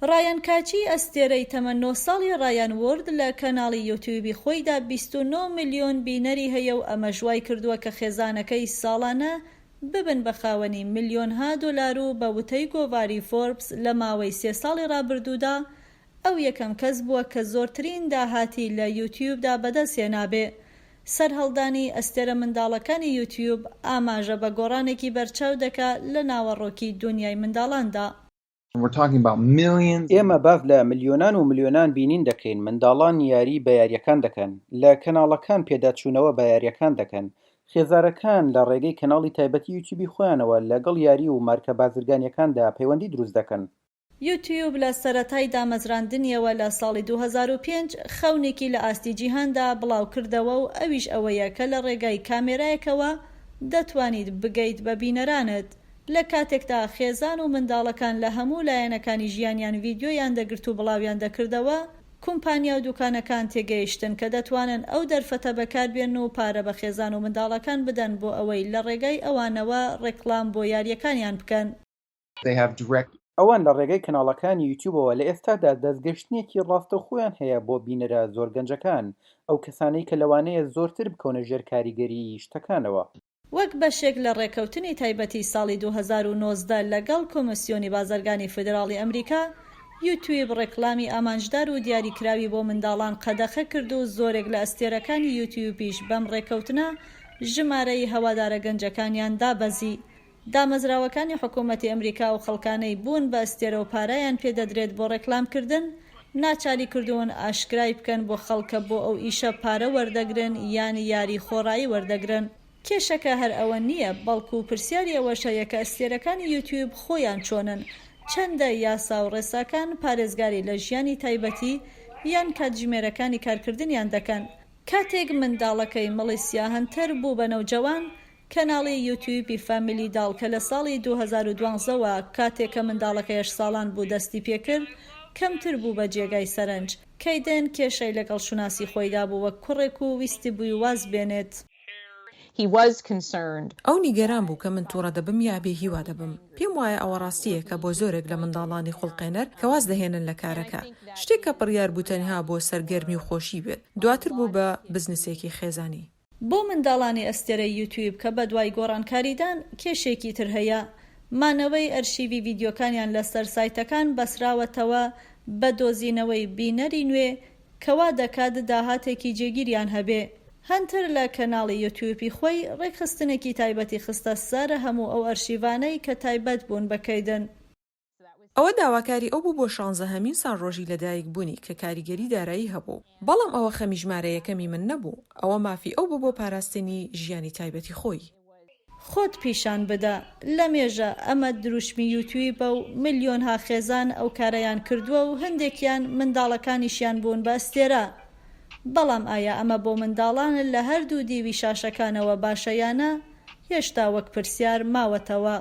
ڕایان کاچی ئەستێرەی تەمەن 9 ساڵی ڕایان وۆرد لە کەناڵی یوتیوبی خۆیدا 29 ملیۆن بینەری هەیە و ئەمە ژوای کردووە کە خێزانەکەی ساڵانە ببن بە خاوەنی ملیۆنها دۆلار و بە وتەی گۆڤاری فۆربس لە ماوەی 3 ساڵی ڕابردوودا ئەو یەکەم کەس بووە کە زۆرترین داهاتی لە یوتیوبدا بەدەستهێنابێ. سەرهەڵدانی ئەستێرە منداڵەکانی یوتیوب ئاماژە بە گۆڕانێکی بەرچاو دەکات لە ناوەڕۆکی دنیای منداڵاندا. ئێمە باف لە ملیۆنان و ملیۆنان بینین دەکەین. منداڵان یاری بە یاریەکان دەکەن، لە کەناڵەکان پێداچوونەوە بە یاریەکان دەکەن. خێزارەکان لە ڕێگەی کەناڵی تایبەتی یوتیوبی خۆیانەوە لەگەڵ یاری و مارکە بازرگانیەکاندا پەیوەندی دروست دەکەن. یوتیوب لە سەرەتای دامەزراندنیەوە لە ساڵی 2005 خەونێکی لە ئاستی جیهاندا بڵاو کردەوە و ئەویش ئەوەیە کە لە ڕێگای کامێرایەکەوە دەتوانیت بگەیت بە بینەرانت. لە کاتێکدا خێزان و منداڵەکان لە هەموو لایەنەکانی ژیانیان ڤیدیۆیان دەگرت و بڵاویان دەکردەوە، کۆمپانیا و دوکانەکان تێگەیشتن کە دەتوانن ئەو دەرفەتە بەکاربێن و پارە بە خێزان و منداڵەکان بدەن بۆ ئەوەی لە ڕێگای ئەوانەوە ڕێکڵام بۆ یاریەکانیان بکەن. ئەوان لە ڕێگەی کەناڵەکانی یوتیوبەوە لە ئێستادا دەستگەشتنێکی ڕاستەوخۆیان هەیە بۆ بینەرە زۆر گەنجەکان، ئەو کەسانەی کە لەوانەیە زۆرتر بکەونە ژێر کاریگەری شتەکانەوە. وەک بەشێک لە ڕێکەوتنی تایبەتی ساڵی 2019 لەگەڵ کۆمسیۆنی بازرگانی فیدراڵی ئەمریکا، یوتیوب ڕێکڵامی ئامانجدار و دیاریکراوی بۆ منداڵان قەدەخە کرد و زۆرێک لە ئەستێرەکانی یوتیوبیش بەم ڕێکەوتنە ژمارەی هەوادارە گەنجەکانیان دابەزی. دامەزراوەکانی حکوومەتی ئەمریکا و خەڵکانەی بوون بە ئەستێرە و پارەیان پێدەدرێت بۆ ڕێکڵامکردن ناچاری کردوون ئاشکرای بکەن بۆ خەڵکە بۆ ئەو ئیشە پارە وەردەگرن یان یاری خۆڕایی وەردەگرن. کێشەکە هەر ئەوە نییە، بەڵکو و پرسیاری ئەوەشەیە کە ئەستێرەکانی یوتیوب خۆیان چۆنن، چەندە یاسا و ڕێساکان پارێزگاری لە ژیانی تایبەتی یان کاتژمێرەکانی کارکردنیان دەکەن. کاتێک منداڵەکەی مەڵیسیا هەنتەر بوو بە نەوجەوان، کەناڵی یوتیوبی فامیلی داڵ کە لە ساڵی 2012ەوە کاتێک کە منداڵەکە 8 ساڵان بوو دەستی پێکرد، کەمتر بوو بە جێگای سەرنج. کەیدن کێشەی لەگەڵ شوناسی خۆیدا بوو وەک کوڕێک و ویستی بووی واز بێنێت. ئەو نیگەران بوو کە من تووڕە دەبم یا بێ هیوا دەبم. پێم وایە ئەوە ڕاستیە کە بۆ زۆرێک لە منداڵانی خوڵقێنەر کە واز دەهێنن لە کارەکە شتێک کە بڕیار بوو تەنها بۆ سەرگەرمی و خۆشی بێت، دواتر بوو بە بزنسێکی خێزانی. بۆ منداڵانی ئەستێرەی یوتیوب کە بە دوای گۆڕانکاریدان کێشێکی تر هەیە. مانەوەی ئەرشیڤی ڤیدیۆکانیان لەسەر سایتەکان بەسراوەتەوە بە دۆزینەوەی بینەری نوێ کەوا دەکات داهاتێکی جێگیریان هەبێ. هەنتر لە کەناڵی یوتیوبی خۆی ڕێکخستنێکی تایبەتی خستە سەر هەموو ئەو ئەرشیڤانەی کە تایبەت بوون بە کەیدن. ئەوە داواکاری ئەو بوو بۆ 16هەمین ساڵ ڕۆژی لەدایک بوونی کە کاریگەری دارایی هەبوو. بەڵام ئەوە خەمی ژمارە یەکەمی من نەبوو، ئەوە مافی ئەو بوو بۆ پاراستنی ژیانی تایبەتی خۆی. خۆت پیشان بدە لە مێژە ئەمە دروشمی یوتیوبە و ملیۆنها خێزان ئەو کارەیان کردووە و هەندێکیان منداڵەکانیشیان بوون بە ئەستێرە. بەڵام ئایا ئەمە بۆ منداڵان لە هەردوو دیوی شاشەکانەوە باشەیانە؟ هێشتا وەک پرسیار ماوەتەوە.